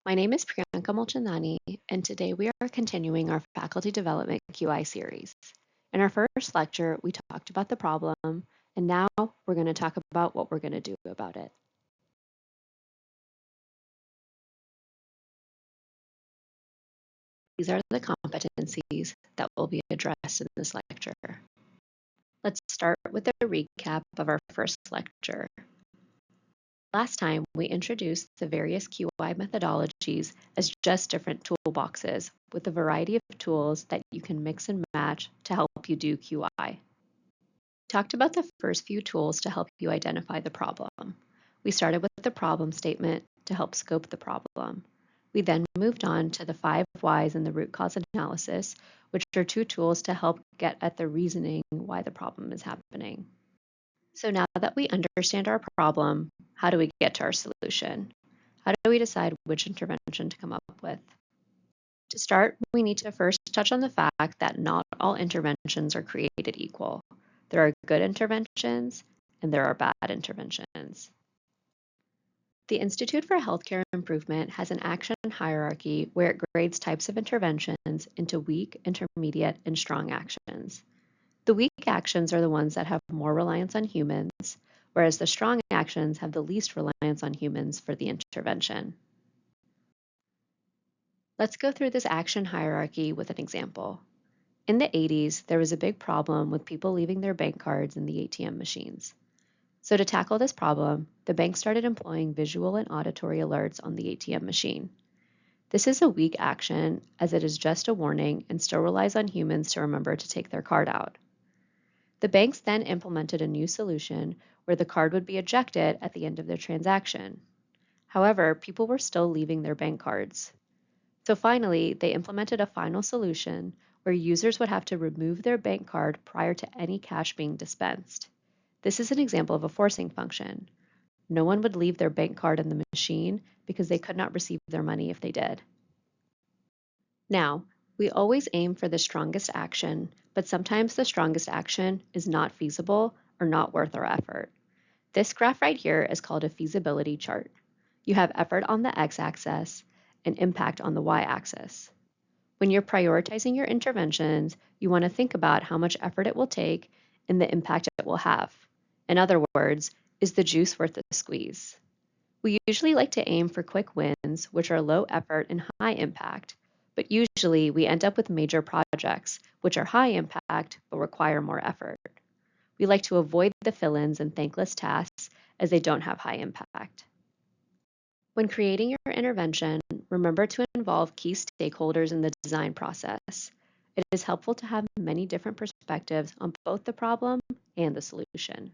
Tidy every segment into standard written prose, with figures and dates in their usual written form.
My name is Priyanka Moolchandani, and today we are continuing our Faculty Development QI series. In our first lecture, we talked about the problem, and now we're going to talk about what we're going to do about it. These are the competencies that will be addressed in this lecture. Let's start with a recap of our first lecture. Last time, we introduced the various QI methodologies as just different toolboxes with a variety of tools that you can mix and match to help you do QI. We talked about the first few tools to help you identify the problem. We started with the problem statement to help scope the problem. We then moved on to the 5 whys and the root cause analysis, which are 2 tools to help get at the reasoning why the problem is happening. So now that we understand our problem, how do we get to our solution? How do we decide which intervention to come up with? To start, we need to first touch on the fact that not all interventions are created equal. There are good interventions and there are bad interventions. The Institute for Healthcare Improvement has an action hierarchy where it grades types of interventions into weak, intermediate, and strong actions. The weak actions are the ones that have more reliance on humans, whereas the strong actions have the least reliance on humans for the intervention. Let's go through this action hierarchy with an example. In the 80s, there was a big problem with people leaving their bank cards in the ATM machines. So to tackle this problem, the bank started employing visual and auditory alerts on the ATM machine. This is a weak action as it is just a warning and still relies on humans to remember to take their card out. The banks then implemented a new solution where the card would be ejected at the end of their transaction. However, people were still leaving their bank cards. So finally, they implemented a final solution where users would have to remove their bank card prior to any cash being dispensed. This is an example of a forcing function. No one would leave their bank card in the machine because they could not receive their money if they did. Now, we always aim for the strongest action, but sometimes the strongest action is not feasible or not worth our effort. This graph right here is called a feasibility chart. You have effort on the x-axis and impact on the y-axis. When you're prioritizing your interventions, you want to think about how much effort it will take and the impact it will have. In other words, is the juice worth the squeeze? We usually like to aim for quick wins, which are low effort and high impact, but usually we end up with major projects, which are high impact but require more effort. We like to avoid the fill-ins and thankless tasks as they don't have high impact. When creating your intervention, remember to involve key stakeholders in the design process. It is helpful to have many different perspectives on both the problem and the solution.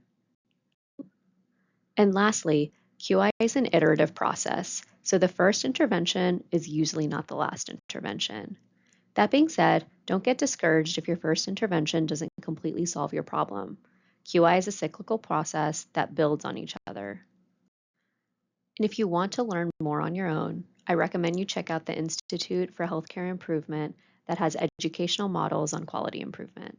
And lastly, QI is an iterative process, so the first intervention is usually not the last intervention. That being said, don't get discouraged if your first intervention doesn't completely solve your problem. QI is a cyclical process that builds on each other. And if you want to learn more on your own, I recommend you check out the Institute for Healthcare Improvement that has educational models on quality improvement.